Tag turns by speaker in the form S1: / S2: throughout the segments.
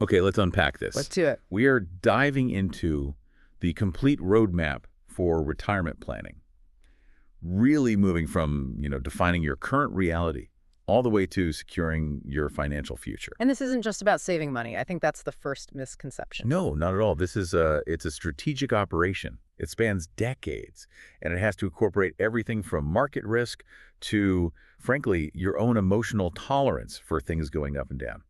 S1: Okay, let's unpack
S2: Let's
S1: this.
S2: do it.
S1: We are diving into the complete roadmap for retirement planning, really moving from, defining your current reality all the way to securing your financial future.
S2: And this isn't just about saving money. I think that's the first misconception.
S1: No, not at all. It's a strategic operation. It spans decades, and it has to incorporate everything from market risk to, frankly, your own emotional tolerance for things going up and down.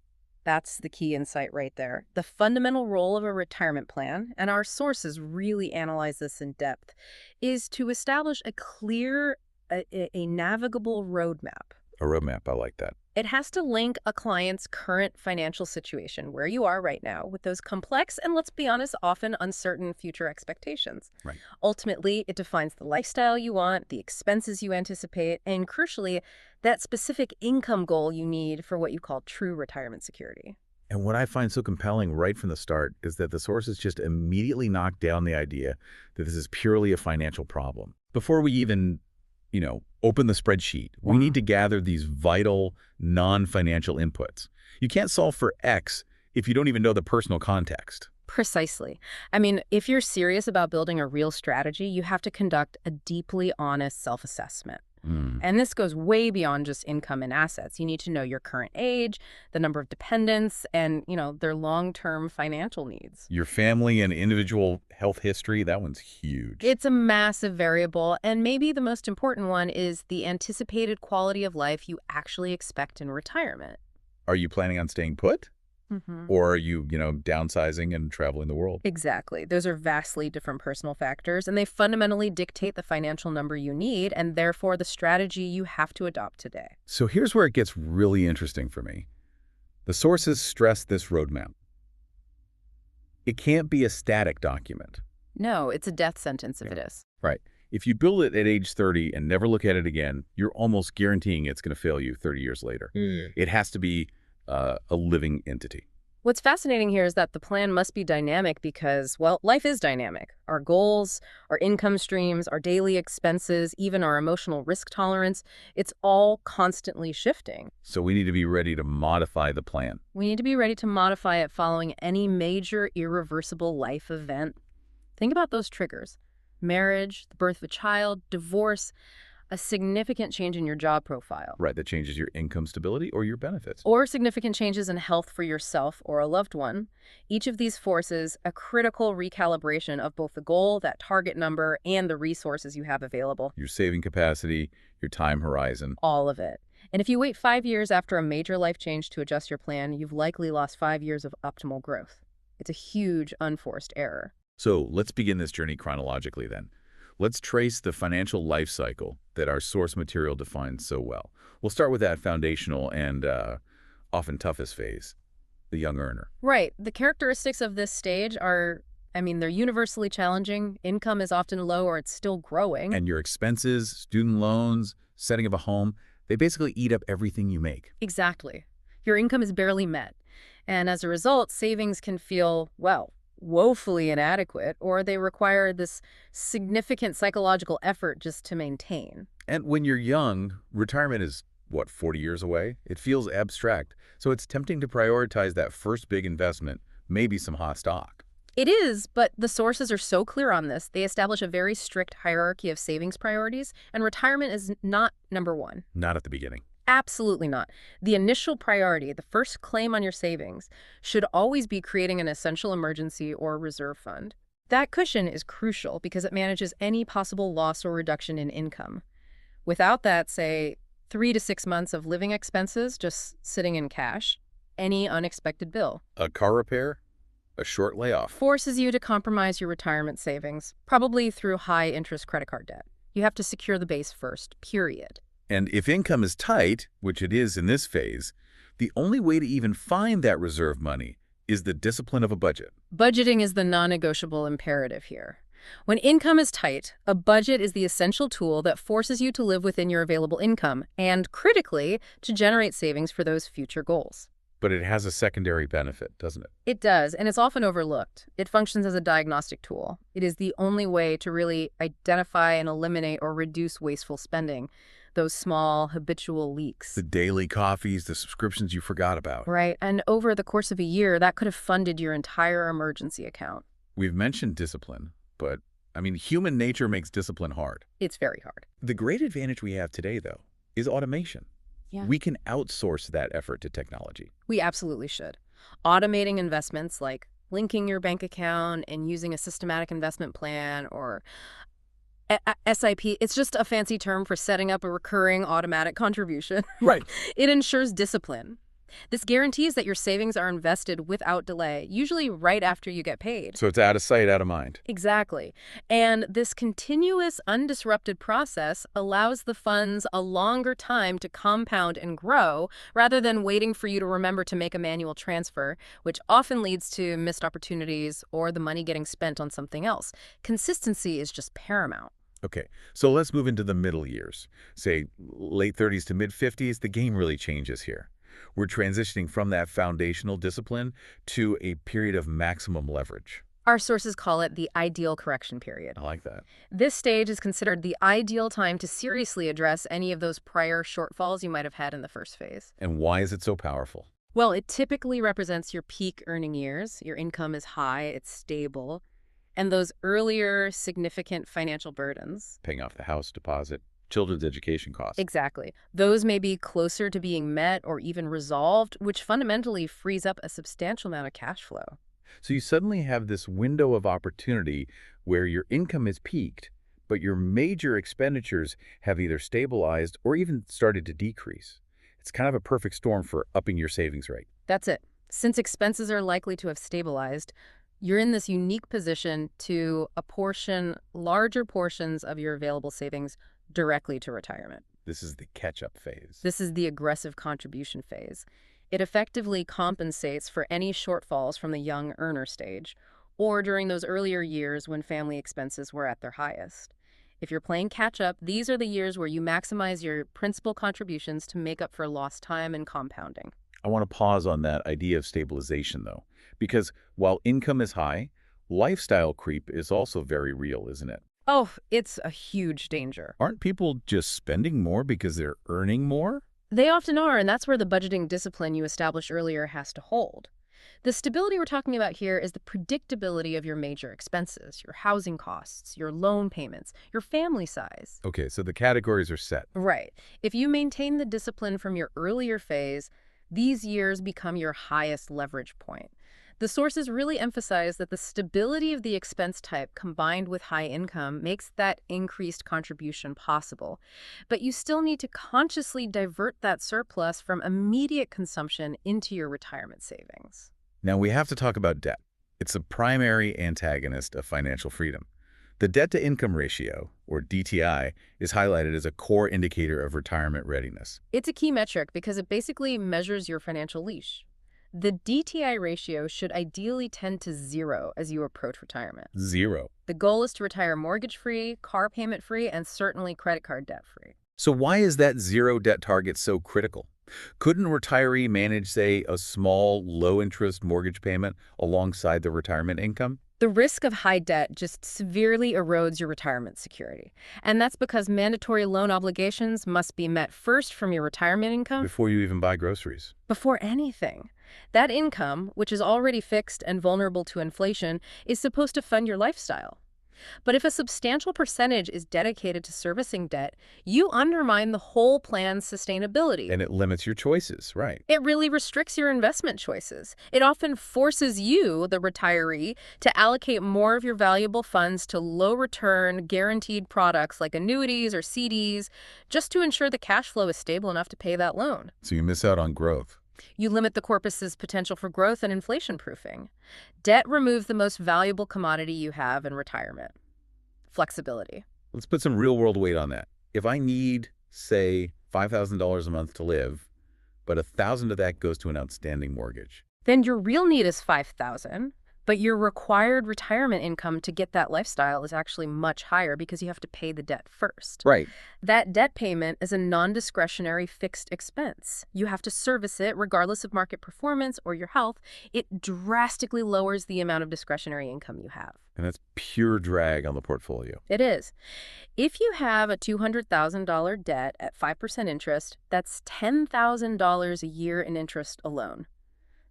S2: That's the key insight right there. The fundamental role of a retirement plan, and our sources really analyze this in depth, is to establish a clear, a navigable roadmap.
S1: A roadmap, I like that.
S2: It has to link a client's current financial situation, where you are right now, with those complex and, let's be honest, often uncertain future expectations.
S1: Right.
S2: Ultimately, it defines the lifestyle you want, the expenses you anticipate, and crucially, that specific income goal you need for what you call true retirement security.
S1: And what I find so compelling right from the start is that the sources just immediately knock down the idea that this is purely a financial problem. Before we even, open the spreadsheet, we need to gather these vital, non-financial inputs. You can't solve for X if you don't even know the personal context.
S2: Precisely. I mean, if you're serious about building a real strategy, you have to conduct a deeply honest self-assessment. And this goes way beyond just income and assets. You need to know your current age, the number of dependents, and, their long-term financial needs.
S1: Your family and individual health history, that one's huge.
S2: It's a massive variable, and maybe the most important one is the anticipated quality of life you actually expect in retirement.
S1: Are you planning on staying put?
S2: Mm-hmm.
S1: Or are you, downsizing and traveling the world?
S2: Exactly. Those are vastly different personal factors, and they fundamentally dictate the financial number you need and therefore the strategy you have to adopt today.
S1: So here's where it gets really interesting for me. The sources stress this roadmap. It can't be a static document.
S2: No, it's a death sentence if it is.
S1: Right. If you build it at age 30 and never look at it again, you're almost guaranteeing it's going to fail you 30 years later. It has to be a living entity.
S2: What's fascinating here is that the plan must be dynamic because, well, life is dynamic. Our goals, our income streams, our daily expenses, even our emotional risk tolerance, it's all constantly shifting.
S1: So we need to be ready to modify the plan.
S2: We need to be ready to modify it following any major irreversible life event. Think about those triggers: marriage, the birth of a child, divorce, a significant change in your job profile.
S1: Right, that changes your income stability or your benefits.
S2: Or significant changes in health for yourself or a loved one. Each of these forces a critical recalibration of both the goal, that target number, and the resources you have available.
S1: Your saving capacity, your time horizon.
S2: All of it. And if you wait 5 years after a major life change to adjust your plan, you've likely lost 5 years of optimal growth. It's a huge unforced error.
S1: So let's begin this journey chronologically then. Let's trace the financial life cycle that our source material defines so well. We'll start with that foundational and often toughest phase, the young earner.
S2: Right. The characteristics of this stage are, they're universally challenging. Income is often low or it's still growing.
S1: And your expenses, student loans, setting of a home, they basically eat up everything you make.
S2: Exactly. Your income is barely met. And as a result, savings can feel, well, woefully inadequate, or they require this significant psychological effort just to maintain.
S1: And when you're young, retirement is, 40 years away? It feels abstract. So it's tempting to prioritize that first big investment, maybe some hot stock.
S2: It is, but the sources are so clear on this. They establish a very strict hierarchy of savings priorities, and retirement is not number one.
S1: Not at the beginning.
S2: Absolutely not. The initial priority, the first claim on your savings, should always be creating an essential emergency or reserve fund. That cushion is crucial because it manages any possible loss or reduction in income. Without that, say, 3 to 6 months of living expenses just sitting in cash, any unexpected bill
S1: A car repair? A short layoff?
S2: forces you to compromise your retirement savings, probably through high-interest credit card debt. You have to secure the base first, period.
S1: And if income is tight, which it is in this phase, the only way to even find that reserve money is the discipline of a budget.
S2: Budgeting is the non-negotiable imperative here. When income is tight, a budget is the essential tool that forces you to live within your available income and, critically, to generate savings for those future goals.
S1: But it has a secondary benefit, doesn't it?
S2: It does, and it's often overlooked. It functions as a diagnostic tool. It is the only way to really identify and eliminate or reduce wasteful spending. those small, habitual leaks.
S1: The daily coffees, the subscriptions you forgot about.
S2: Right, and over the course of a year, that could have funded your entire emergency account.
S1: We've mentioned discipline, but, I mean, human nature makes discipline hard.
S2: It's very hard.
S1: The great advantage we have today, though, is automation.
S2: Yeah.
S1: We can outsource that effort to technology.
S2: We absolutely should. Automating investments like linking your bank account and using a systematic investment plan or SIP, it's just a fancy term for setting up a recurring automatic contribution.
S1: Right.
S2: It ensures discipline. This guarantees that your savings are invested without delay, usually right after you get paid.
S1: So it's out of sight, out of mind.
S2: Exactly. And this continuous, undisrupted process allows the funds a longer time to compound and grow rather than waiting for you to remember to make a manual transfer, which often leads to missed opportunities or the money getting spent on something else. Consistency is just paramount.
S1: Okay, so let's move into the middle years. Say late 30s to mid 50s, the game really changes here. We're transitioning from that foundational discipline to a period of maximum leverage.
S2: Our sources call it the ideal correction period.
S1: I like that.
S2: This stage is considered the ideal time to seriously address any of those prior shortfalls you might have had in the first phase.
S1: And why is it so powerful?
S2: Well, it typically represents your peak earning years. Your income is high, it's stable. And those earlier significant financial burdens.
S1: Paying off the house deposit, children's education costs.
S2: Exactly. Those may be closer to being met or even resolved, which fundamentally frees up a substantial amount of cash flow.
S1: So you suddenly have this window of opportunity where your income is peaked, but your major expenditures have either stabilized or even started to decrease. It's kind of a perfect storm for upping your savings rate.
S2: That's it. Since expenses are likely to have stabilized, you're in this unique position to apportion larger portions of your available savings directly to retirement.
S1: This is the catch-up phase.
S2: This is the aggressive contribution phase. It effectively compensates for any shortfalls from the young earner stage or during those earlier years when family expenses were at their highest. If you're playing catch-up, these are the years where you maximize your principal contributions to make up for lost time and compounding.
S1: I want to pause on that idea of stabilization, though, because while income is high, lifestyle creep is also very real, isn't it?
S2: Oh, it's a huge danger.
S1: Aren't people just spending more because they're earning more?
S2: They often are, and that's where the budgeting discipline you established earlier has to hold. The stability we're talking about here is the predictability of your major expenses, your housing costs, your loan payments, your family size.
S1: Okay, so the categories are set.
S2: Right. If you maintain the discipline from your earlier phase, these years become your highest leverage point. The sources really emphasize that the stability of the expense type combined with high income makes that increased contribution possible. But you still need to consciously divert that surplus from immediate consumption into your retirement savings.
S1: Now we have to talk about debt. It's a primary antagonist of financial freedom. The debt-to-income ratio, or DTI, is highlighted as a core indicator of retirement readiness.
S2: It's a key metric because it basically measures your financial leash. The DTI ratio should ideally tend to 0 as you approach retirement.
S1: 0.
S2: The goal is to retire mortgage-free, car payment-free, and certainly credit card debt-free.
S1: So why is that 0 debt target so critical? Couldn't a retiree manage, say, a small, low-interest mortgage payment alongside the retirement income?
S2: The risk of high debt just severely erodes your retirement security. And that's because mandatory loan obligations must be met first from your retirement income
S1: Before you even buy groceries.
S2: before anything. That income, which is already fixed and vulnerable to inflation, is supposed to fund your lifestyle. But if a substantial percentage is dedicated to servicing debt, you undermine the whole plan's sustainability.
S1: And it limits your choices, right?
S2: It really restricts your investment choices. It often forces you, the retiree, to allocate more of your valuable funds to low-return, guaranteed products like annuities or CDs, just to ensure the cash flow is stable enough to pay that loan.
S1: So you miss out on growth.
S2: You limit the corpus's potential for growth and inflation proofing. Debt removes the most valuable commodity you have in retirement: flexibility.
S1: Let's put some real-world weight on that. If I need, say, $5,000 a month to live, but $1,000 of that goes to an outstanding mortgage.
S2: Then your real need is $5,000, But your required retirement income to get that lifestyle is actually much higher because you have to pay the debt first.
S1: Right.
S2: That debt payment is a non-discretionary fixed expense. You have to service it regardless of market performance or your health. It drastically lowers the amount of discretionary income you have.
S1: And that's pure drag on the portfolio.
S2: It is. If you have a $200,000 debt at 5% interest, that's $10,000 a year in interest alone.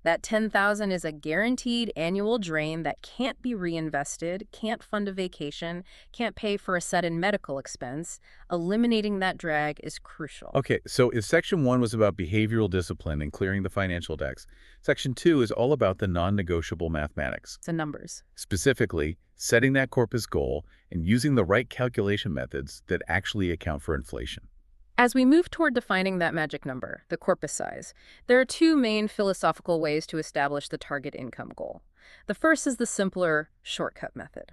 S2: That $10,000 is a guaranteed annual drain that can't be reinvested, can't fund a vacation, can't pay for a sudden medical expense. Eliminating that drag is crucial.
S1: Okay, so if Section 1 was about behavioral discipline and clearing the financial decks, Section 2 is all about the non-negotiable mathematics.
S2: The numbers.
S1: Specifically, setting that corpus goal and using the right calculation methods that actually account for inflation.
S2: As we move toward defining that magic number, the corpus size, there are two main philosophical ways to establish the target income goal. The first is the simpler shortcut method,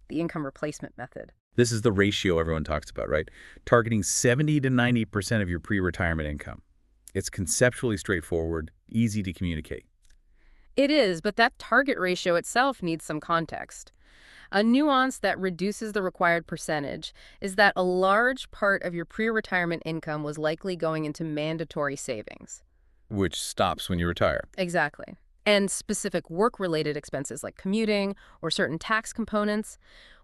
S2: the income replacement method.
S1: This is the ratio everyone talks about, right? Targeting 70 to 90% of your pre-retirement income. It's conceptually straightforward, easy to communicate.
S2: It is, but that target ratio itself needs some context. A nuance that reduces the required percentage is that a large part of your pre-retirement income was likely going into mandatory savings.
S1: Which stops when you retire.
S2: Exactly. And specific work-related expenses like commuting or certain tax components.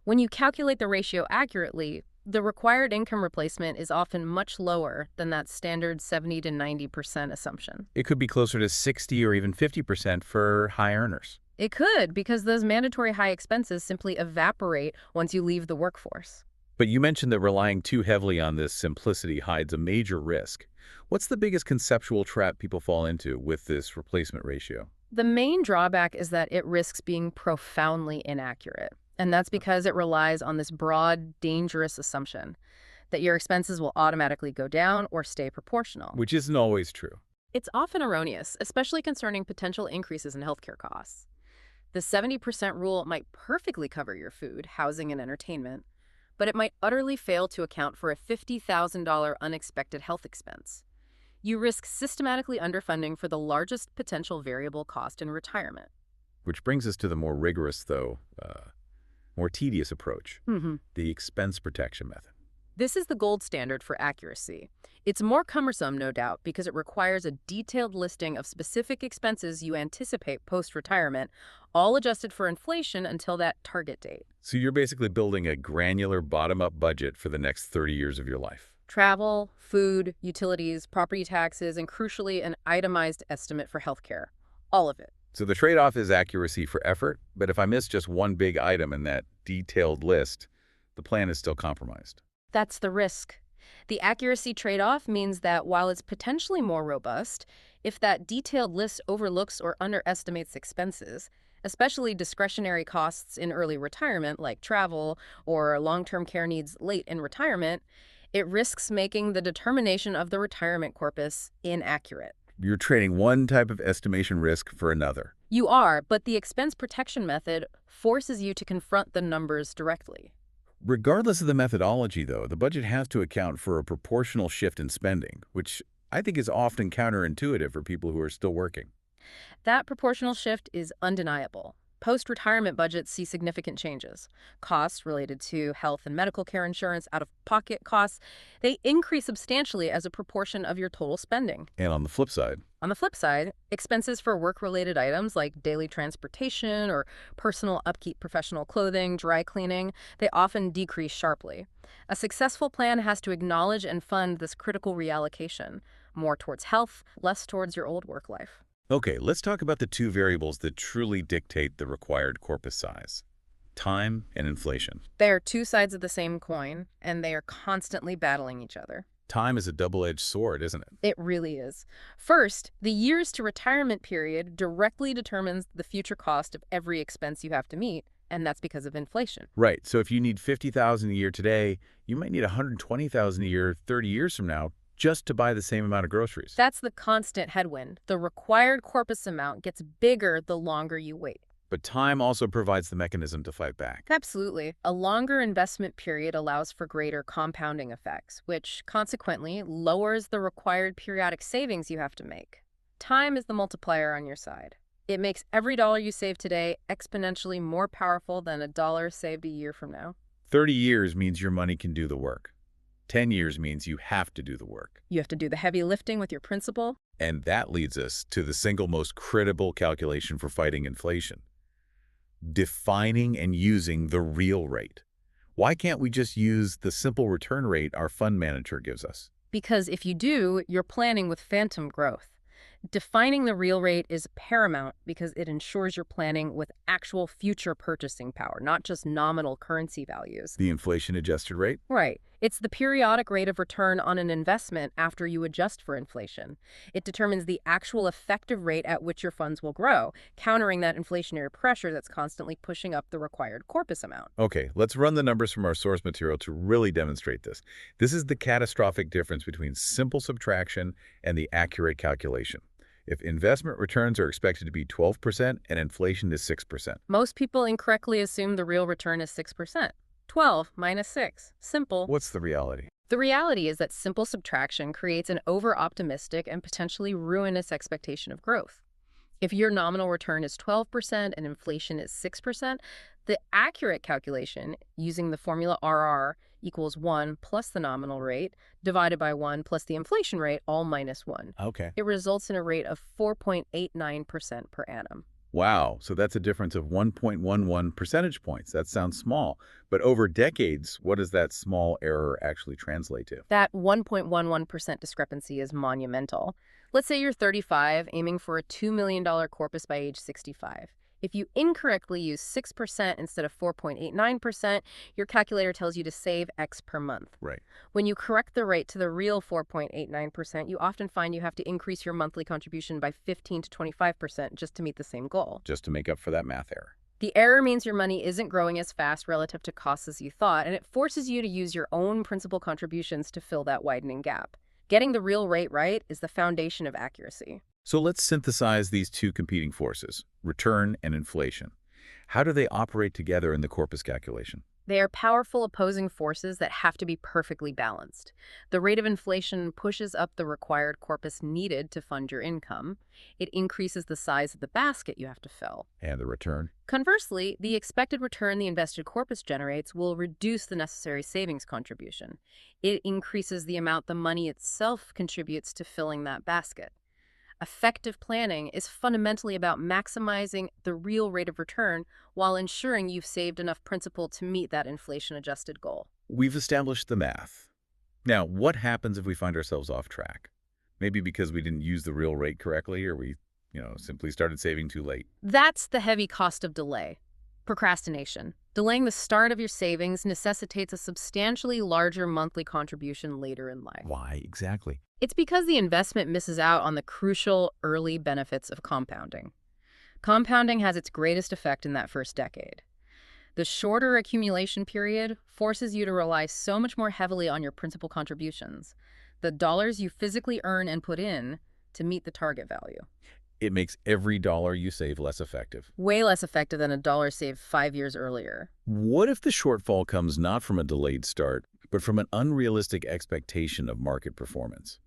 S2: When you calculate the ratio accurately, the required income replacement is often much lower than that standard 70 to 90% assumption.
S1: It could be closer to 60 or even 50% for high earners.
S2: It could, because those mandatory high expenses simply evaporate once you leave the workforce.
S1: But you mentioned that relying too heavily on this simplicity hides a major risk. What's the biggest conceptual trap people fall into with this replacement ratio?
S2: The main drawback is that it risks being profoundly inaccurate. And that's because it relies on this broad, dangerous assumption that your expenses will automatically go down or stay proportional.
S1: Which isn't always true.
S2: It's often erroneous, especially concerning potential increases in healthcare costs. The 70% rule might perfectly cover your food, housing, and entertainment, but it might utterly fail to account for a $50,000 unexpected health expense. You risk systematically underfunding for the largest potential variable cost in retirement.
S1: Which brings us to the more rigorous, though, more tedious approach, the expense protection method.
S2: This is the gold standard for accuracy. It's more cumbersome, no doubt, because it requires a detailed listing of specific expenses you anticipate post-retirement, all adjusted for inflation until that target date.
S1: So you're basically building a granular bottom-up budget for the next 30 years of your life.
S2: Travel, food, utilities, property taxes, and crucially, an itemized estimate for healthcare. All of it.
S1: So the trade-off is accuracy for effort, but if I miss just one big item in that detailed list, the plan is still compromised.
S2: That's the risk. The accuracy trade-off means that while it's potentially more robust, if that detailed list overlooks or underestimates expenses, especially discretionary costs in early retirement like travel or long-term care needs late in retirement, it risks making the determination of the retirement corpus inaccurate.
S1: You're trading one type of estimation risk for another.
S2: You are, but the expense protection method forces you to confront the numbers directly.
S1: Regardless of the methodology, though, the budget has to account for a proportional shift in spending, which I think is often counterintuitive for people who are still working.
S2: That proportional shift is undeniable. Post-retirement budgets see significant changes. Costs related to health and medical care insurance, out-of-pocket costs, they increase substantially as a proportion of your total spending.
S1: And on the flip side,
S2: Expenses for work-related items like daily transportation or personal upkeep, professional clothing, dry cleaning, they often decrease sharply. A successful plan has to acknowledge and fund this critical reallocation, more towards health, less towards your old work life.
S1: Okay, let's talk about the two variables that truly dictate the required corpus size: time and inflation.
S2: They are two sides of the same coin, and they are constantly battling each other.
S1: Time is a double-edged sword, isn't it?
S2: It really is. First, the years to retirement period directly determines the future cost of every expense you have to meet, and that's because of inflation.
S1: Right, so if you need $50,000 a year today, you might need $120,000 a year 30 years from now just to buy the same amount of groceries.
S2: That's the constant headwind. The required corpus amount gets bigger the longer you wait.
S1: But time also provides the mechanism to fight back.
S2: Absolutely. A longer investment period allows for greater compounding effects, which consequently lowers the required periodic savings you have to make. Time is the multiplier on your side. It makes every dollar you save today exponentially more powerful than a dollar saved a year from now.
S1: 30 years means your money can do the work. 10 years means you have to do the work.
S2: You have to do the heavy lifting with your principal.
S1: And that leads us to the single most critical calculation for fighting inflation: defining and using the real rate. Why can't we just use the simple return rate our fund manager gives us?
S2: Because if you do, you're planning with phantom growth. Defining the real rate is paramount because it ensures you're planning with actual future purchasing power, not just nominal currency values.
S1: The inflation-adjusted rate?
S2: Right. It's the periodic rate of return on an investment after you adjust for inflation. It determines the actual effective rate at which your funds will grow, countering that inflationary pressure that's constantly pushing up the required corpus amount.
S1: Okay, let's run the numbers from our source material to really demonstrate this. This is the catastrophic difference between simple subtraction and the accurate calculation. If investment returns are expected to be 12% and inflation is 6%.
S2: Most people incorrectly assume the real return is 6%. 12 minus 6. Simple.
S1: What's the reality?
S2: The reality is that simple subtraction creates an over-optimistic and potentially ruinous expectation of growth. If your nominal return is 12% and inflation is 6%, the accurate calculation, using the formula RR equals 1 plus the nominal rate, divided by 1 plus the inflation rate, all minus 1.
S1: Okay.
S2: It results in a rate of 4.89% per annum.
S1: Wow, so that's a difference of 1.11 percentage points. That sounds small, but over decades, what does that small error actually translate to?
S2: That 1.11% discrepancy is monumental. Let's say you're 35, aiming for a $2 million corpus by age 65. If you incorrectly use 6% instead of 4.89%, your calculator tells you to save X per month.
S1: Right.
S2: When you correct the rate to the real 4.89%, you often find you have to increase your monthly contribution by 15 to 25% just to meet the same goal.
S1: Just to make up for that math error.
S2: The error means your money isn't growing as fast relative to costs as you thought, and it forces you to use your own principal contributions to fill that widening gap. Getting the real rate right is the foundation of accuracy.
S1: So let's synthesize these two competing forces, return and inflation. How do they operate together in the corpus calculation?
S2: They are powerful opposing forces that have to be perfectly balanced. The rate of inflation pushes up the required corpus needed to fund your income. It increases the size of the basket you have to fill.
S1: And the return?
S2: Conversely, the expected return the invested corpus generates will reduce the necessary savings contribution. It increases the amount the money itself contributes to filling that basket. Effective planning is fundamentally about maximizing the real rate of return while ensuring you've saved enough principal to meet that inflation-adjusted goal.
S1: We've established the math. Now, what happens if we find ourselves off track? Maybe because we didn't use the real rate correctly, or we, simply started saving too late.
S2: That's the heavy cost of delay. Procrastination. Delaying the start of your savings necessitates a substantially larger monthly contribution later in life.
S1: Why exactly?
S2: It's because the investment misses out on the crucial early benefits of compounding. Compounding has its greatest effect in that first decade. The shorter accumulation period forces you to rely so much more heavily on your principal contributions, the dollars you physically earn and put in, to meet the target value.
S1: It makes every dollar you save less effective.
S2: Way less effective than a dollar saved 5 years earlier.
S1: What if the shortfall comes not from a delayed start, but from an unrealistic expectation of market performance?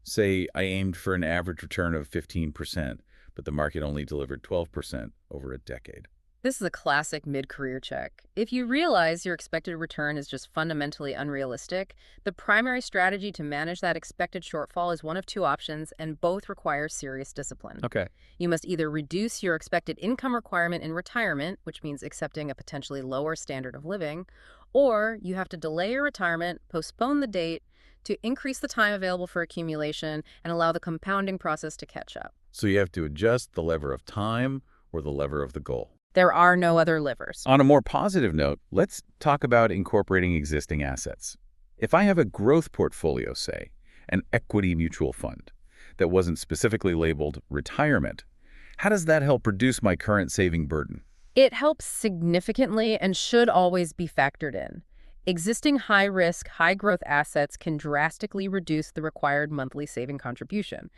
S1: Say I aimed for an average return of 15%, but the market only delivered 12% over a decade.
S2: This is a classic mid-career check. If you realize your expected return is just fundamentally unrealistic, the primary strategy to manage that expected shortfall is one of two options, and both require serious discipline.
S1: Okay.
S2: You must either reduce your expected income requirement in retirement, which means accepting a potentially lower standard of living, or you have to delay your retirement, postpone the date, to increase the time available for accumulation and allow the compounding process to catch up.
S1: So you have to adjust the lever of time or the lever of the goal.
S2: There are no other levers.
S1: On a more positive note, let's talk about incorporating existing assets. If I have a growth portfolio, say, an equity mutual fund, that wasn't specifically labeled retirement, how does that help reduce my current saving burden?
S2: It helps significantly and should always be factored in. Existing high-risk, high-growth assets can drastically reduce the required monthly saving contribution.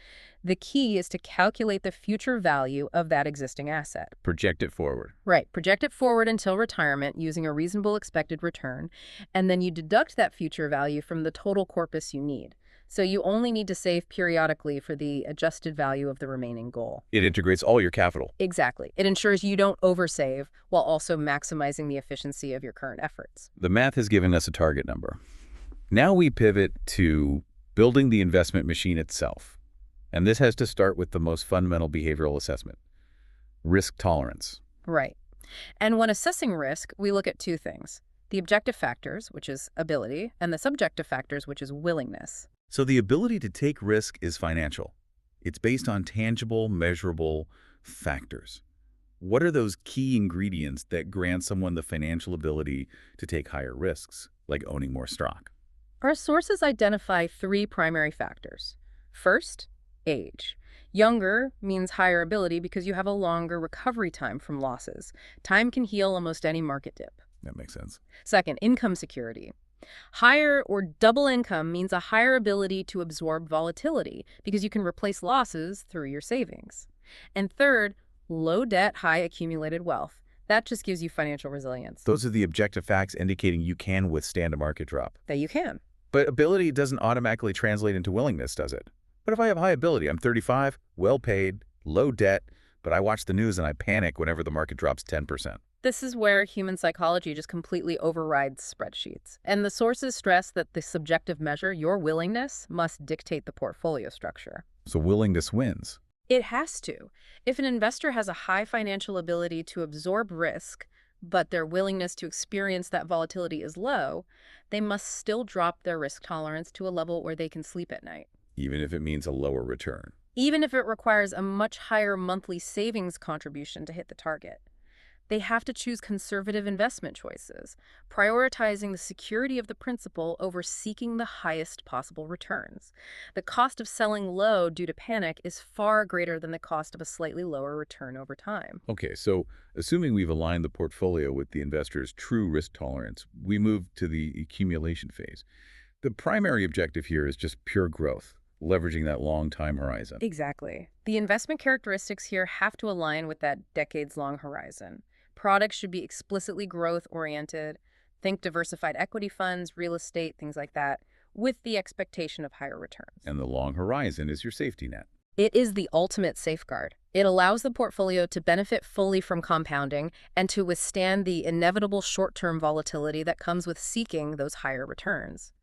S2: The key is to calculate the future value of that existing asset.
S1: Project it forward.
S2: Right. Project it forward until retirement using a reasonable expected return, and then you deduct that future value from the total corpus you need. So you only need to save periodically for the adjusted value of the remaining goal.
S1: It integrates all your capital.
S2: Exactly. It ensures you don't oversave while also maximizing the efficiency of your current efforts.
S1: The math has given us a target number. Now we pivot to building the investment machine itself. And this has to start with the most fundamental behavioral assessment, risk tolerance.
S2: Right. And when assessing risk, we look at two things: the objective factors, which is ability, and the subjective factors, which is willingness.
S1: So the ability to take risk is financial. It's based on tangible, measurable factors. What are those key ingredients that grant someone the financial ability to take higher risks, like owning more stock?
S2: Our sources identify three primary factors. First, age. Younger means higher ability because you have a longer recovery time from losses. Time can heal almost any market dip.
S1: That makes sense.
S2: Second, income security. Higher or double income means a higher ability to absorb volatility because you can replace losses through your savings. And third, low debt, high accumulated wealth. That just gives you financial resilience.
S1: Those are the objective facts indicating you can withstand a market drop.
S2: That you can.
S1: But ability doesn't automatically translate into willingness, does it? What if I have high ability? I'm 35, well paid, low debt, but I watch the news and I panic whenever the market drops 10%.
S2: This is where human psychology just completely overrides spreadsheets. And the sources stress that the subjective measure, your willingness, must dictate the portfolio structure.
S1: So willingness wins.
S2: It has to. If an investor has a high financial ability to absorb risk, but their willingness to experience that volatility is low, they must still drop their risk tolerance to a level where they can sleep at night.
S1: Even if it means a lower return.
S2: Even if it requires a much higher monthly savings contribution to hit the target. They have to choose conservative investment choices, prioritizing the security of the principal over seeking the highest possible returns. The cost of selling low due to panic is far greater than the cost of a slightly lower return over time.
S1: Okay, so assuming we've aligned the portfolio with the investor's true risk tolerance, we move to the accumulation phase. The primary objective here is just pure growth, leveraging that long time horizon.
S2: Exactly. The investment characteristics here have to align with that decades-long horizon. Products should be explicitly growth-oriented. Think diversified equity funds, real estate, things like that, with the expectation of higher returns.
S1: And the long horizon is your safety net.
S2: It is the ultimate safeguard. It allows the portfolio to benefit fully from compounding and to withstand the inevitable short-term volatility that comes with seeking those higher returns.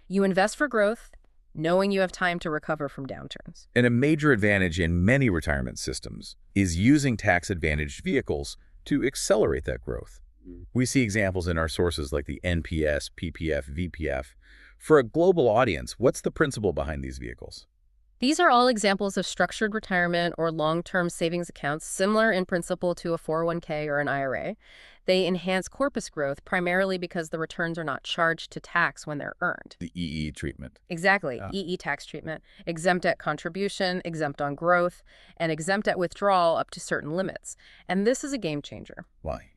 S2: You invest for growth, knowing you have time to recover from downturns.
S1: And a major advantage in many retirement systems is using tax-advantaged vehicles to accelerate that growth. We see examples in our sources like the NPS, PPF, VPF. For a global audience, what's the principle behind these vehicles?
S2: These are all examples of structured retirement or long-term savings accounts similar in principle to a 401k or an IRA. They enhance corpus growth primarily because the returns are not charged to tax when they're earned.
S1: The EE treatment.
S2: Exactly. EE tax treatment, exempt at contribution, exempt on growth, and exempt at withdrawal up to certain limits. And this is a game changer.
S1: Why?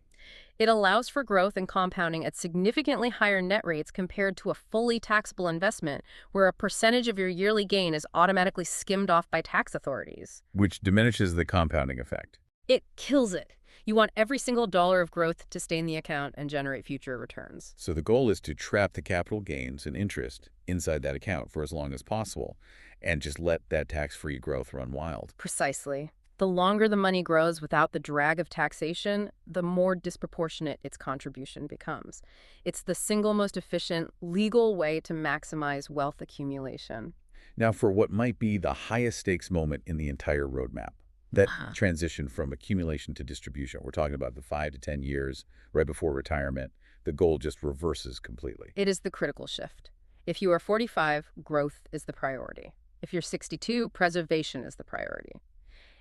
S2: It allows for growth and compounding at significantly higher net rates compared to a fully taxable investment where a percentage of your yearly gain is automatically skimmed off by tax authorities.
S1: Which diminishes the compounding effect.
S2: It kills it. You want every single dollar of growth to stay in the account and generate future returns.
S1: So the goal is to trap the capital gains and interest inside that account for as long as possible and just let that tax-free growth run wild.
S2: Precisely. The longer the money grows without the drag of taxation, the more disproportionate its contribution becomes. It's the single most efficient, legal way to maximize wealth accumulation.
S1: Now, for what might be the highest stakes moment in the entire roadmap, that transition from accumulation to distribution. We're talking about the 5 to 10 years right before retirement. The goal just reverses completely.
S2: It is the critical shift. If you are 45, growth is the priority. If you're 62, preservation is the priority.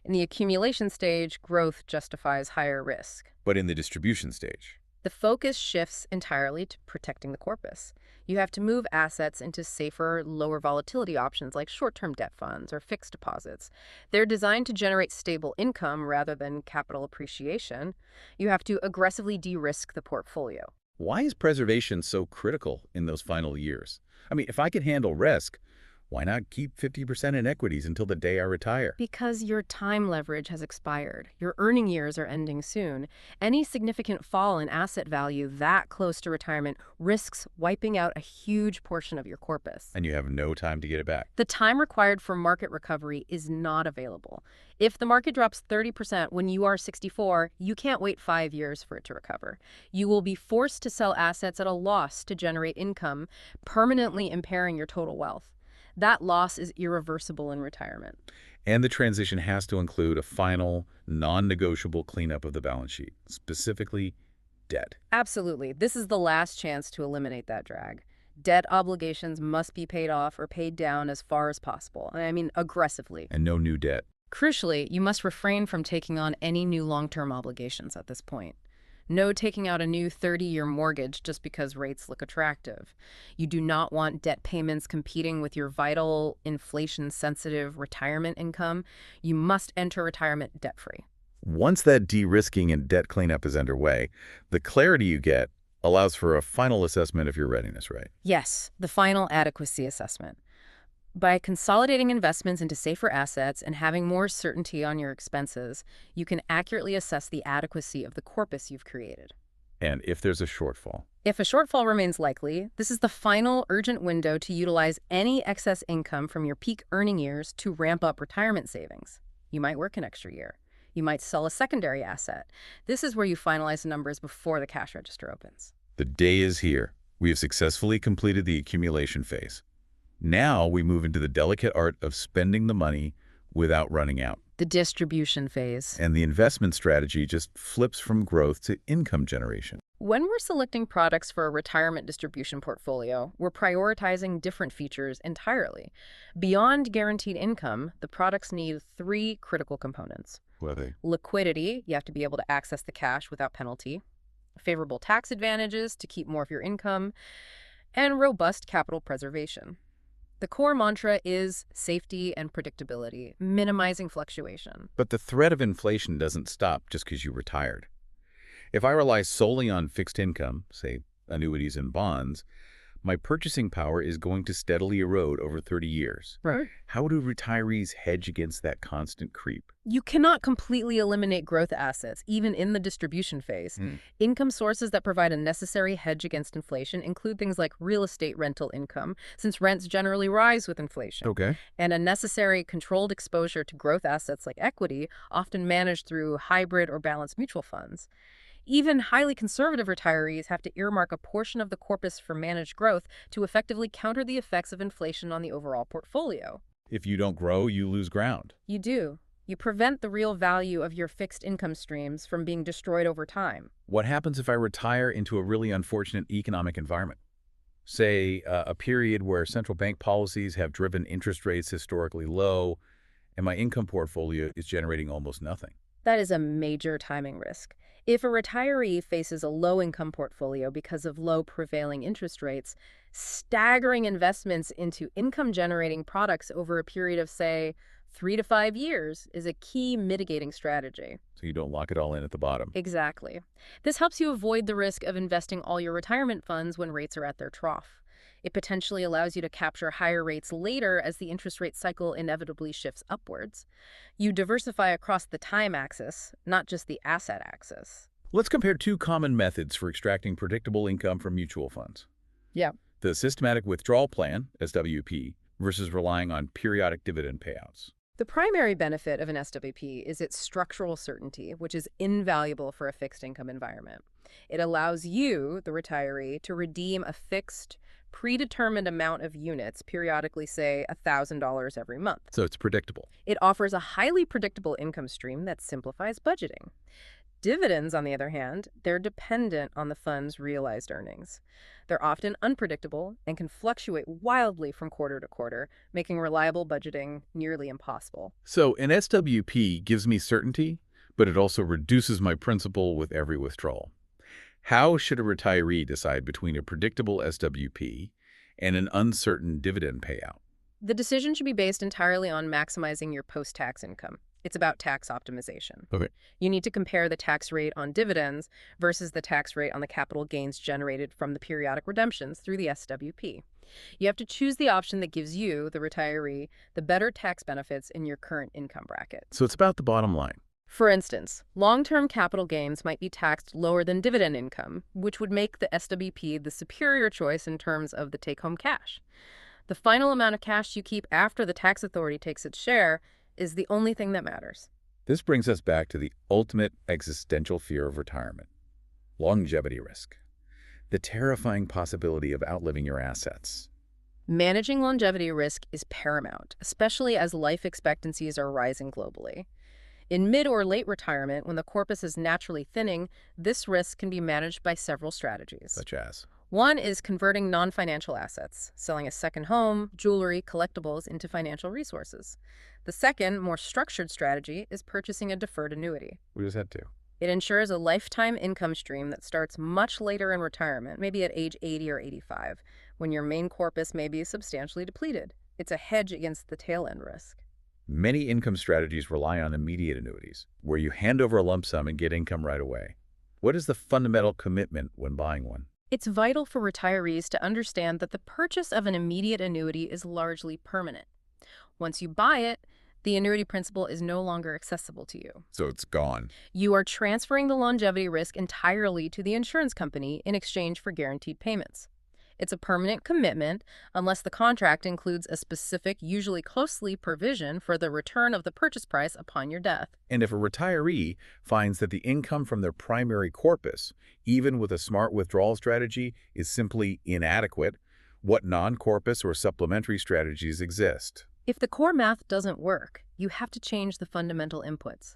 S2: In the accumulation stage, growth justifies higher risk.
S1: But in the distribution stage?
S2: The focus shifts entirely to protecting the corpus. You have to move assets into safer, lower volatility options like short-term debt funds or fixed deposits. They're designed to generate stable income rather than capital appreciation. You have to aggressively de-risk the portfolio.
S1: Why is preservation so critical in those final years? I mean, if I can handle risk, Why not keep 50% in equities until the day I retire?
S2: Because your time leverage has expired. Your earning years are ending soon. Any significant fall in asset value that close to retirement risks wiping out a huge portion of your corpus.
S1: And you have no time to get it back.
S2: The time required for market recovery is not available. If the market drops 30% when you are 64, you can't wait 5 years for it to recover. You will be forced to sell assets at a loss to generate income, permanently impairing your total wealth. That loss is irreversible in retirement.
S1: And the transition has to include a final, non-negotiable cleanup of the balance sheet, specifically debt.
S2: Absolutely. This is the last chance to eliminate that drag. Debt obligations must be paid off or paid down as far as possible. I mean, aggressively.
S1: And no new debt.
S2: Crucially, you must refrain from taking on any new long-term obligations at this point. No taking out a new 30-year mortgage just because rates look attractive. You do not want debt payments competing with your vital, inflation-sensitive retirement income. You must enter retirement debt-free.
S1: Once that de-risking and debt cleanup is underway, the clarity you get allows for a final assessment of your readiness, right?
S2: Yes, the final adequacy assessment. By consolidating investments into safer assets and having more certainty on your expenses, you can accurately assess the adequacy of the corpus you've created.
S1: And if there's a shortfall.
S2: If a shortfall remains likely, this is the final urgent window to utilize any excess income from your peak earning years to ramp up retirement savings. You might work an extra year. You might sell a secondary asset. This is where you finalize the numbers before the cash register opens.
S1: The day is here. We have successfully completed the accumulation phase. Now we move into the delicate art of spending the money without running out.
S2: The distribution phase.
S1: And the investment strategy just flips from growth to income generation.
S2: When we're selecting products for a retirement distribution portfolio, we're prioritizing different features entirely. Beyond guaranteed income, the products need 3 critical components.
S1: What are they?
S2: Liquidity, you have to be able to access the cash without penalty. Favorable tax advantages to keep more of your income. And robust capital preservation. The core mantra is safety and predictability, minimizing fluctuation.
S1: But the threat of inflation doesn't stop just because you retired. If I rely solely on fixed income, say annuities and bonds, my purchasing power is going to steadily erode over 30 years.
S2: Right.
S1: How do retirees hedge against that constant creep?
S2: You cannot completely eliminate growth assets, even in the distribution phase. Income sources that provide a necessary hedge against inflation include things like real estate rental income, since rents generally rise with inflation.
S1: Okay.
S2: And a necessary controlled exposure to growth assets like equity, often managed through hybrid or balanced mutual funds. Even highly conservative retirees have to earmark a portion of the corpus for managed growth to effectively counter the effects of inflation on the overall portfolio.
S1: If you don't grow, you lose ground.
S2: You do. You prevent the real value of your fixed income streams from being destroyed over time.
S1: What happens if I retire into a really unfortunate economic environment? Say, a period where central bank policies have driven interest rates historically low, and my income portfolio is generating almost nothing.
S2: That is a major timing risk. If a retiree faces a low-income portfolio because of low prevailing interest rates, staggering investments into income-generating products over a period of, say, 3 to 5 years is a key mitigating strategy.
S1: So you don't lock it all in at the bottom.
S2: Exactly. This helps you avoid the risk of investing all your retirement funds when rates are at their trough. It potentially allows you to capture higher rates later as the interest rate cycle inevitably shifts upwards. You diversify across the time axis, not just the asset axis.
S1: Let's compare 2 common methods for extracting predictable income from mutual funds.
S2: Yeah.
S1: The Systematic Withdrawal Plan, SWP, versus relying on periodic dividend payouts.
S2: The primary benefit of an SWP is its structural certainty, which is invaluable for a fixed income environment. It allows you, the retiree, to redeem a fixed, predetermined amount of units, periodically, say, $1,000 every month.
S1: So it's predictable.
S2: It offers a highly predictable income stream that simplifies budgeting. Dividends, on the other hand, they're dependent on the fund's realized earnings. They're often unpredictable and can fluctuate wildly from quarter to quarter, making reliable budgeting nearly impossible.
S1: So an SWP gives me certainty, but it also reduces my principal with every withdrawal. How should a retiree decide between a predictable SWP and an uncertain dividend payout?
S2: The decision should be based entirely on maximizing your post-tax income. It's about tax optimization.
S1: Okay.
S2: You need to compare the tax rate on dividends versus the tax rate on the capital gains generated from the periodic redemptions through the SWP. You have to choose the option that gives you, the retiree, the better tax benefits in your current income bracket.
S1: So it's about the bottom line.
S2: For instance, long-term capital gains might be taxed lower than dividend income, which would make the SWP the superior choice in terms of the take-home cash. The final amount of cash you keep after the tax authority takes its share is the only thing that matters.
S1: This brings us back to the ultimate existential fear of retirement: longevity risk. The terrifying possibility of outliving your assets.
S2: Managing longevity risk is paramount, especially as life expectancies are rising globally. In mid or late retirement, when the corpus is naturally thinning, this risk can be managed by several strategies.
S1: Such as?
S2: One is converting non-financial assets, selling a second home, jewelry, collectibles into financial resources. The second, more structured strategy is purchasing a deferred annuity.
S1: We just had to.
S2: It ensures a lifetime income stream that starts much later in retirement, maybe at age 80 or 85, when your main corpus may be substantially depleted. It's a hedge against the tail-end risk.
S1: Many income strategies rely on immediate annuities, where you hand over a lump sum and get income right away. What is the fundamental commitment when buying one?
S2: It's vital for retirees to understand that the purchase of an immediate annuity is largely permanent. Once you buy it, the annuity principal is no longer accessible to you.
S1: So it's gone.
S2: You are transferring the longevity risk entirely to the insurance company in exchange for guaranteed payments. It's a permanent commitment unless the contract includes a specific, usually costly provision for the return of the purchase price upon your death.
S1: And if a retiree finds that the income from their primary corpus, even with a smart withdrawal strategy, is simply inadequate, what non-corpus or supplementary strategies exist?
S2: If the core math doesn't work, you have to change the fundamental inputs.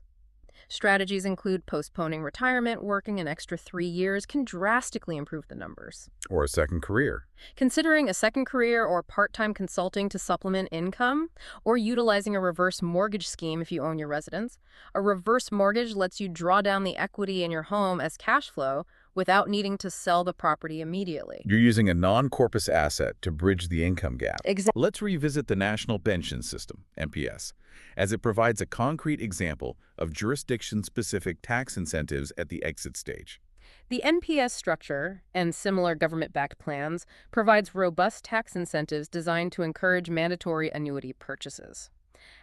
S2: Strategies include postponing retirement. Working an extra 3 years can drastically improve the numbers.
S1: Or a second career.
S2: Considering a second career or part-time consulting to supplement income, or utilizing a reverse mortgage scheme if you own your residence. A reverse mortgage lets you draw down the equity in your home as cash flow without needing to sell the property immediately.
S1: You're using a non-corpus asset to bridge the income gap.
S2: Exactly.
S1: Let's revisit the National Pension System, NPS, as it provides a concrete example of jurisdiction-specific tax incentives at the exit stage.
S2: The NPS structure and similar government-backed plans provides robust tax incentives designed to encourage mandatory annuity purchases.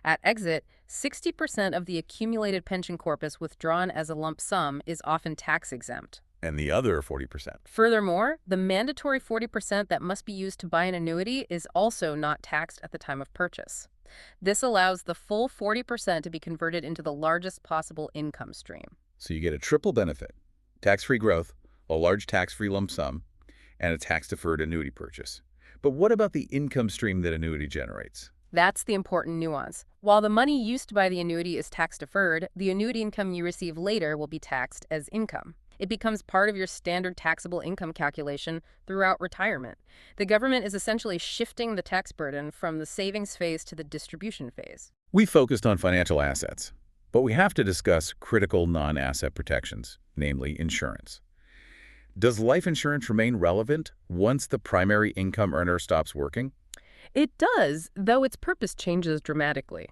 S2: At exit, 60% of the accumulated pension corpus withdrawn as a lump sum is often tax-exempt.
S1: And the other 40%.
S2: Furthermore, the mandatory 40% that must be used to buy an annuity is also not taxed at the time of purchase. This allows the full 40% to be converted into the largest possible income stream.
S1: So you get a triple benefit: tax-free growth, a large tax-free lump sum, and a tax-deferred annuity purchase. But what about the income stream that annuity generates?
S2: That's the important nuance. While the money used to buy the annuity is tax-deferred, the annuity income you receive later will be taxed as income. It becomes part of your standard taxable income calculation throughout retirement. The government is essentially shifting the tax burden from the savings phase to the distribution phase.
S1: We focused on financial assets, but we have to discuss critical non-asset protections, namely insurance. Does life insurance remain relevant once the primary income earner stops working?
S2: It does, though its purpose changes dramatically.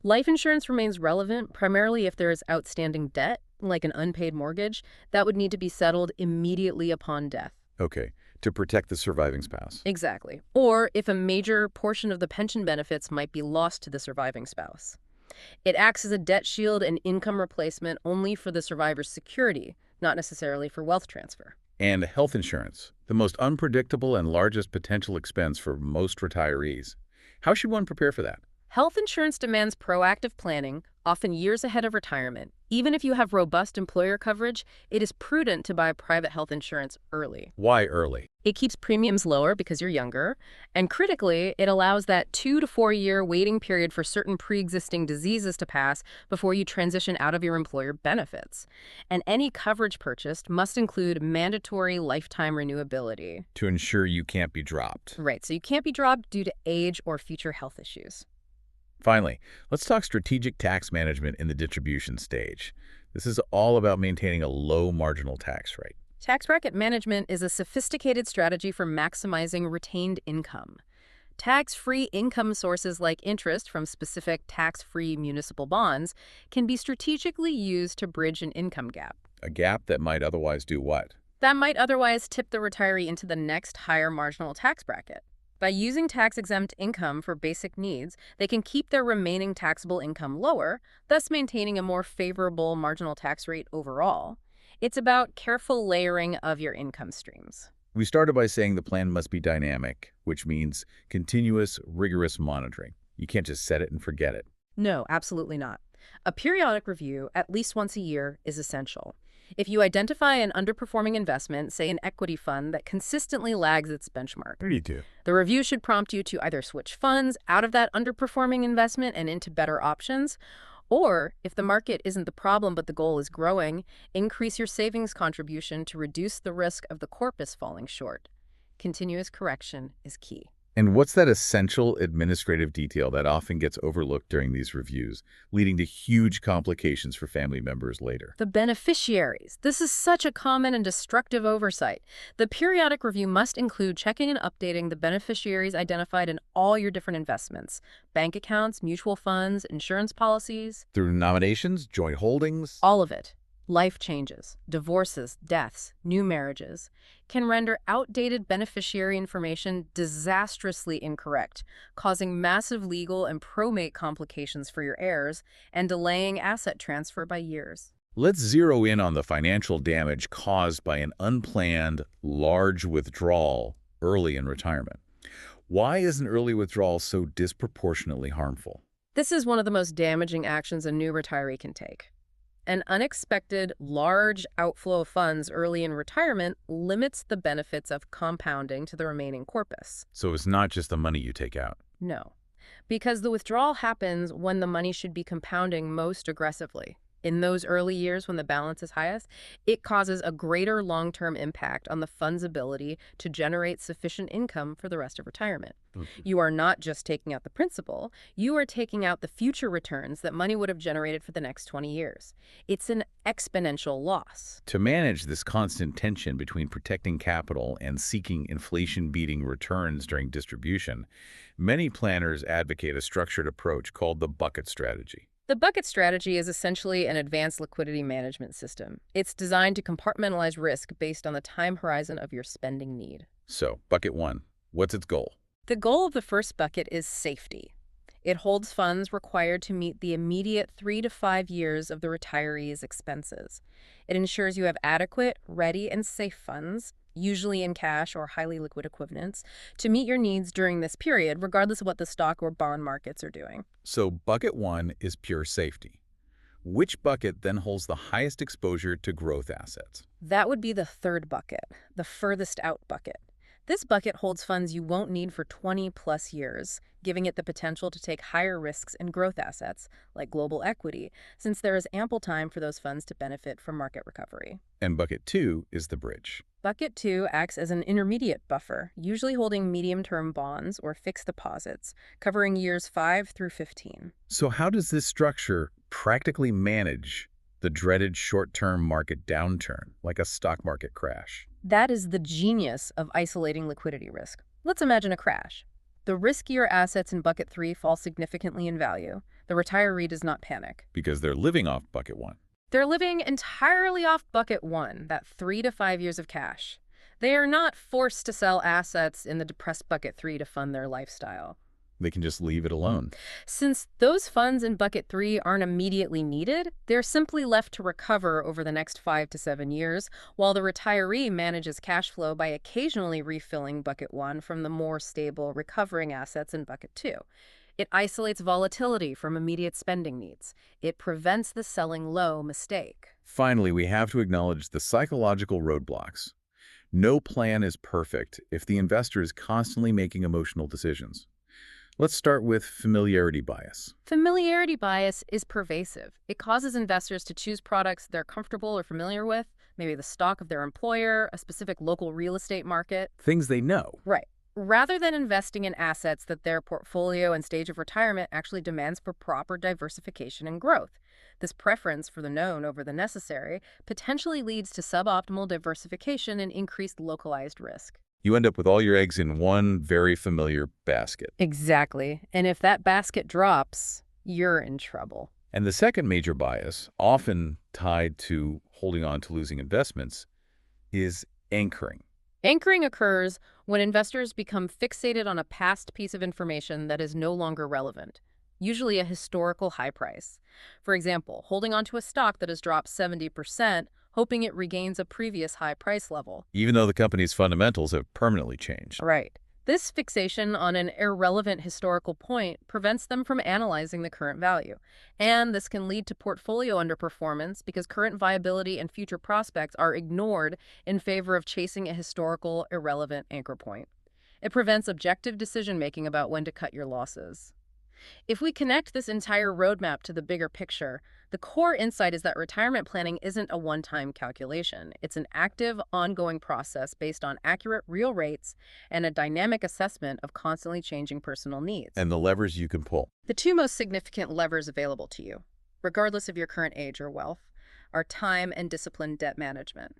S2: Life insurance remains relevant primarily if there is outstanding debt, like an unpaid mortgage, that would need to be settled immediately upon death.
S1: Okay, to protect the surviving spouse.
S2: Exactly. Or if a major portion of the pension benefits might be lost to the surviving spouse. It acts as a debt shield and income replacement only for the survivor's security, not necessarily for wealth transfer.
S1: And health insurance, the most unpredictable and largest potential expense for most retirees. How should one prepare for that?
S2: Health insurance demands proactive planning, often years ahead of retirement. Even if you have robust employer coverage, it is prudent to buy private health insurance early.
S1: Why early?
S2: It keeps premiums lower because you're younger, and critically, it allows that 2 to 4 year waiting period for certain pre-existing diseases to pass before you transition out of your employer benefits. And any coverage purchased must include mandatory lifetime renewability.
S1: To ensure you can't be dropped.
S2: Right, so you can't be dropped due to age or future health issues.
S1: Finally, let's talk strategic tax management in the distribution stage. This is all about maintaining a low marginal tax rate.
S2: Tax bracket management is a sophisticated strategy for maximizing retained income. Tax-free income sources like interest from specific tax-free municipal bonds can be strategically used to bridge an income gap.
S1: A gap that might otherwise do what?
S2: That might otherwise tip the retiree into the next higher marginal tax bracket. By using tax-exempt income for basic needs, they can keep their remaining taxable income lower, thus maintaining a more favorable marginal tax rate overall. It's about careful layering of your income streams.
S1: We started by saying the plan must be dynamic, which means continuous, rigorous monitoring. You can't just set it and forget it.
S2: No, absolutely not. A periodic review, at least once a year, is essential. If you identify an underperforming investment, say an equity fund that consistently lags its benchmark,
S1: 32.
S2: the review should prompt you to either switch funds out of that underperforming investment and into better options, or, if the market isn't the problem but the goal is growing, increase your savings contribution to reduce the risk of the corpus falling short. Continuous correction is key.
S1: And what's that essential administrative detail that often gets overlooked during these reviews, leading to huge complications for family members later?
S2: The beneficiaries. This is such a common and destructive oversight. The periodic review must include checking and updating the beneficiaries identified in all your different investments: bank accounts, mutual funds, insurance policies,
S1: Through nominations, joint holdings?
S2: all of it. Life changes, divorces, deaths, new marriages can render outdated beneficiary information disastrously incorrect, causing massive legal and probate complications for your heirs and delaying asset transfer by years.
S1: Let's zero in on the financial damage caused by an unplanned, large withdrawal early in retirement. Why is an early withdrawal so disproportionately harmful?
S2: This is one of the most damaging actions a new retiree can take. An unexpected, large outflow of funds early in retirement limits the benefits of compounding to the remaining corpus.
S1: So it's not just the money you take out.
S2: No, because the withdrawal happens when the money should be compounding most aggressively. In those early years when the balance is highest, it causes a greater long-term impact on the fund's ability to generate sufficient income for the rest of retirement. You are not just taking out the principal, you are taking out the future returns that money would have generated for the next 20 years. It's an exponential loss.
S1: To manage this constant tension between protecting capital and seeking inflation-beating returns during distribution, many planners advocate a structured approach called the bucket strategy.
S2: The bucket strategy is essentially an advanced liquidity management system. It's designed to compartmentalize risk based on the time horizon of your spending need.
S1: So, bucket 1, what's its goal?
S2: The goal of the first bucket is safety. It holds funds required to meet the immediate 3 to 5 years of the retiree's expenses. It ensures you have adequate, ready, and safe funds, usually in cash or highly liquid equivalents, to meet your needs during this period, regardless of what the stock or bond markets are doing.
S1: So, bucket 1 is pure safety. Which bucket then holds the highest exposure to growth assets?
S2: That would be the third bucket, the furthest out bucket. This bucket holds funds you won't need for 20-plus years, giving it the potential to take higher risks in growth assets, like global equity, since there is ample time for those funds to benefit from market recovery.
S1: And bucket 2 is the bridge.
S2: Bucket 2 acts as an intermediate buffer, usually holding medium-term bonds or fixed deposits, covering years 5 through 15.
S1: So how does this structure practically manage the dreaded short-term market downturn, like a stock market crash?
S2: That is the genius of isolating liquidity risk. Let's imagine a crash. The riskier assets in bucket 3 fall significantly in value. The retiree does not panic.
S1: Because they're living off bucket 1.
S2: They're living entirely off bucket 1, that 3 to 5 years of cash. They are not forced to sell assets in the depressed bucket 3 to fund their lifestyle.
S1: They can just leave it alone.
S2: Since those funds in bucket 3 aren't immediately needed, they're simply left to recover over the next 5 to 7 years, while the retiree manages cash flow by occasionally refilling bucket 1 from the more stable, recovering assets in bucket 2. It isolates volatility from immediate spending needs. It prevents the selling low mistake.
S1: Finally, we have to acknowledge the psychological roadblocks. No plan is perfect if the investor is constantly making emotional decisions. Let's start with familiarity bias.
S2: Familiarity bias is pervasive. It causes investors to choose products they're comfortable or familiar with, maybe the stock of their employer, a specific local real estate market.
S1: Things they know.
S2: Right. Rather than investing in assets that their portfolio and stage of retirement actually demands for proper diversification and growth. This preference for the known over the necessary potentially leads to suboptimal diversification and increased localized risk.
S1: You end up with all your eggs in one very familiar basket.
S2: Exactly. And if that basket drops, you're in trouble.
S1: And the second major bias, often tied to holding on to losing investments, is anchoring.
S2: Anchoring occurs when investors become fixated on a past piece of information that is no longer relevant, usually a historical high price. For example, holding onto a stock that has dropped 70%, hoping it regains a previous high price level.
S1: Even though the company's fundamentals have permanently changed.
S2: Right. This fixation on an irrelevant historical point prevents them from analyzing the current value. And this can lead to portfolio underperformance because current viability and future prospects are ignored in favor of chasing a historical, irrelevant anchor point. It prevents objective decision-making about when to cut your losses. If we connect this entire roadmap to the bigger picture, the core insight is that retirement planning isn't a one-time calculation. It's an active, ongoing process based on accurate real rates and a dynamic assessment of constantly changing personal needs.
S1: And the levers you can pull.
S2: The two most significant levers available to you, regardless of your current age or wealth, are time and disciplined debt management.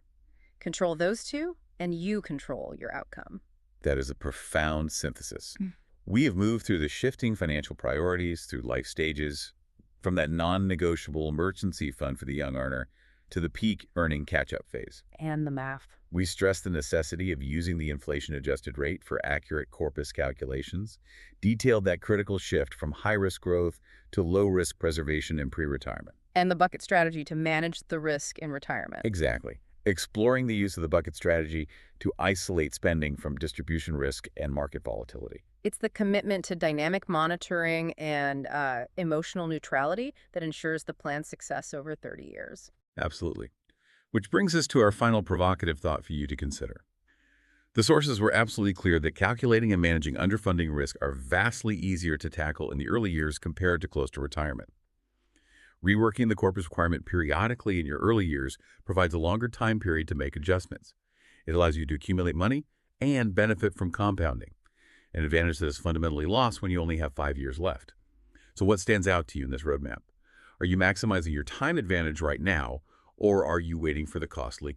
S2: Control those two, and you control your outcome.
S1: That is a profound synthesis. We have moved through the shifting financial priorities, through life stages, from that non-negotiable emergency fund for the young earner to the peak earning catch-up phase.
S2: And the math.
S1: We stress the necessity of using the inflation-adjusted rate for accurate corpus calculations, detailed that critical shift from high-risk growth to low-risk preservation in pre-retirement.
S2: And the bucket strategy to manage the risk in retirement.
S1: Exactly. Exploring the use of the bucket strategy to isolate spending from distribution risk and market volatility.
S2: It's the commitment to dynamic monitoring and emotional neutrality that ensures the plan's success over 30 years.
S1: Absolutely. Which brings us to our final provocative thought for you to consider. The sources were absolutely clear that calculating and managing underfunding risk are vastly easier to tackle in the early years compared to close to retirement. Reworking the corpus requirement periodically in your early years provides a longer time period to make adjustments. It allows you to accumulate money and benefit from compounding, an advantage that is fundamentally lost when you only have 5 years left. So what stands out to you in this roadmap? Are you maximizing your time advantage right now, or are you waiting for the costly